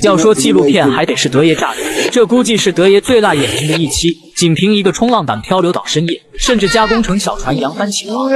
要说纪录片，还得是德爷炸人，这估计是德爷最辣眼睛的一期。仅凭一个冲浪板漂流到深夜，甚至加工成小船扬帆起航，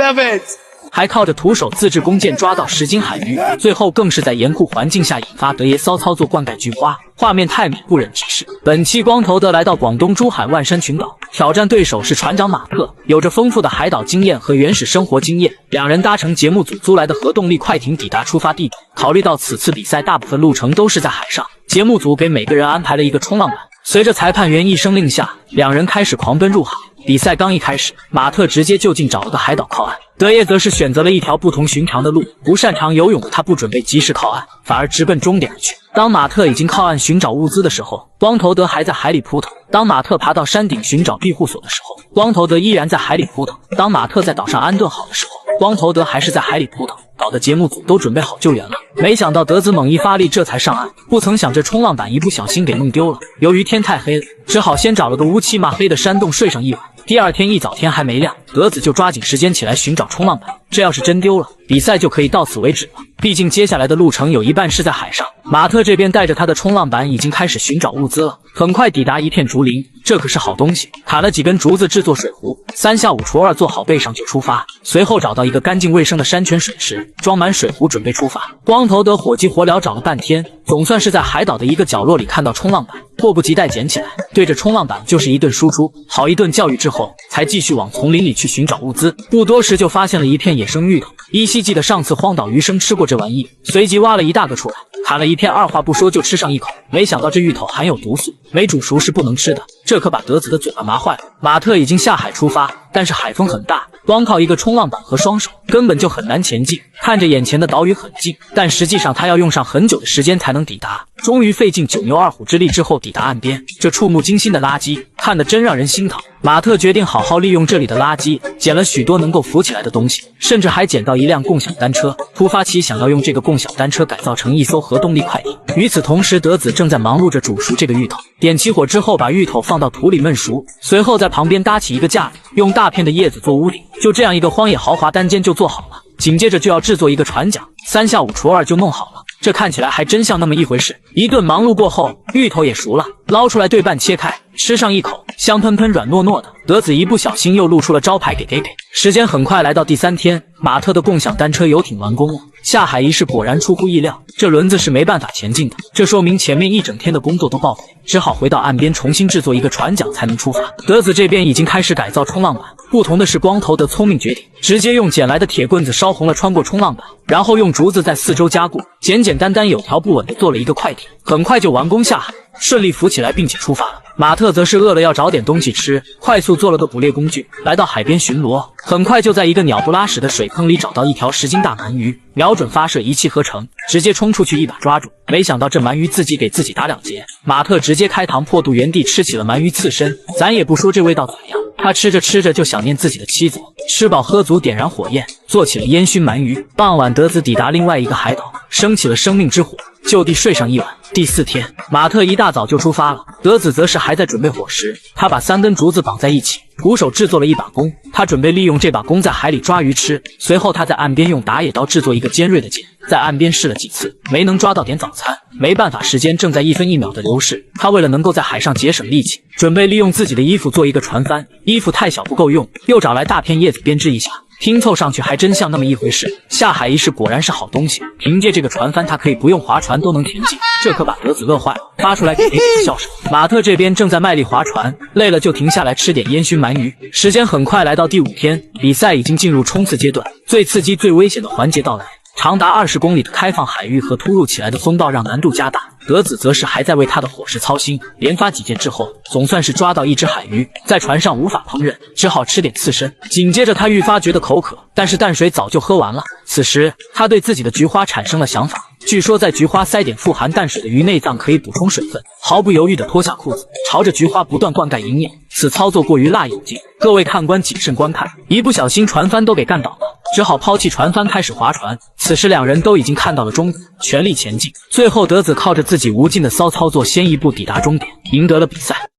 还靠着徒手自制弓箭抓到10斤海鱼，最后更是在严酷环境下引发德爷骚操作灌溉菊花，画面太美不忍直视。本期光头德来到广东珠海万山群岛，挑战对手是船长马特，有着丰富的海岛经验和原始生活经验。两人搭乘节目组租来的核动力快艇抵达出发地点。考虑到此次比赛大部分路程都是在海上，节目组给每个人安排了一个冲浪板。随着裁判员一声令下，两人开始狂奔入海。比赛刚一开始，马特直接就近找了个海岛靠岸，德爷则是选择了一条不同寻常的路。不擅长游泳的他不准备及时靠岸，反而直奔终点而去。当马特已经靠岸寻找物资的时候，光头德还在海里扑腾。当马特爬到山顶寻找庇护所的时候，光头德依然在海里扑腾。当马特在岛上安顿好的时候，光头德还是在海里扑腾，搞得节目组都准备好救援了。没想到德子猛一发力，这才上岸。不曾想这冲浪板一不小心给弄丢了。由于天太黑了，只好先找了个乌漆嘛黑的山洞睡上一晚。第二天一早天还没亮，德子就抓紧时间起来寻找冲浪板。这要是真丢了，比赛就可以到此为止了。毕竟接下来的路程有一半是在海上。马特这边带着他的冲浪板已经开始寻找物资了，很快抵达一片竹林，这可是好东西。砍了几根竹子制作水壶，3下5除2做好备上就出发。随后找到一个干净卫生的山泉水池，装满水壶准备出发。光头德火急火燎找了半天，总算是在海岛的一个角落里看到冲浪板，迫不及待捡起来，对着冲浪板就是一顿输出。好一顿教育之后，才继续往丛林里去寻找物资。不多时就发现了一片野生芋头，依稀记得上次荒岛余生吃过这玩意，随即挖了一大个出来，砍了一片，二话不说就吃上一口。没想到这芋头含有毒素，没煮熟是不能吃的，这可把德子的嘴巴麻坏了。马特已经下海出发，但是海风很大，光靠一个冲浪板和双手根本就很难前进。看着眼前的岛屿很近，但实际上他要用上很久的时间才能抵达。终于费尽9牛2虎之力之后抵达岸边，这触目惊心的垃圾看得真让人心疼。马特决定好好利用这里的垃圾，捡了许多能够浮起来的东西，甚至还捡到一辆共享单车。突发奇想要用这个共享单车改造成一艘核动力快艇。与此同时，德子正在忙碌着煮熟这个芋头。点起火之后，把芋头放到土里焖熟，随后在旁边搭起一个架子，用大片的叶子做屋顶。就这样一个荒野豪华单间就做好了。紧接着就要制作一个船桨，3下5除2就弄好了。这看起来还真像那么一回事。一顿忙碌过后，芋头也熟了，捞出来对半切开，吃上一口，香喷喷软糯糯的。德子一不小心又露出了招牌给。时间很快来到第3天，马特的共享单车游艇完工了。下海一事果然出乎意料，这轮子是没办法前进的，这说明前面一整天的工作都报废，只好回到岸边重新制作一个船桨才能出发。德子这边已经开始改造冲浪板，不同的是光头的聪明绝顶，直接用捡来的铁棍子烧红了穿过冲浪板，然后用竹子在四周加固，简单单有条不紊地做了一个快艇，很快就完工下海，顺利浮起来并且出发了。马特则是饿了要找点东西吃，快速做了个捕猎工具，来到海边巡逻，很快就在一个鸟不拉屎的水坑里找到一条10斤大鳗鱼，瞄准发射一气呵成，直接冲出去一把抓住。没想到这鳗鱼自己给自己打2结，马特直接开膛破肚，原地吃起了鳗鱼刺身。咱也不说这味道咋样，他吃着吃着就想念自己的妻子，吃饱喝足，点燃火焰，做起了烟熏鳗鱼。傍晚，德子抵达另外一个海岛，升起了生命之火，就地睡上一晚。第4天，马特一大早就出发了，德子则是还在准备伙食。他把3根竹子绑在一起，徒手制作了一把弓，他准备利用这把弓在海里抓鱼吃。随后他在岸边用打野刀制作一个尖锐的剑，在岸边试了几次，没能抓到点早餐。没办法，时间正在1分1秒的流逝，他为了能够在海上节省力气，准备利用自己的衣服做一个船帆。衣服太小不够用，又找来大片叶子编织一下，拼凑上去还真像那么一回事。下海一事果然是好东西，凭借这个船帆，他可以不用划船都能前进，这可把德子乐坏了，发出来给的笑声。马特这边正在卖力划船，累了就停下来吃点烟熏鳗鱼。时间很快来到第5天，比赛已经进入冲刺阶段，最刺激最危险的环节到来。长达20公里的开放海域和突如其来的风暴让难度加大，德子则是还在为他的伙食操心。连发几箭之后，总算是抓到一只海鱼，在船上无法烹饪，只好吃点刺身。紧接着他愈发觉得口渴，但是淡水早就喝完了。此时他对自己的菊花产生了想法，据说在菊花塞点富含淡水的鱼内脏可以补充水分。毫不犹豫地脱下裤子，朝着菊花不断灌溉营养。此操作过于辣眼睛，各位看官谨慎观看，一不小心船帆都给干倒了，只好抛弃船帆开始划船。此时两人都已经看到了终点，全力前进。最后德子靠着自己无尽的骚操作，先一步抵达终点，赢得了比赛。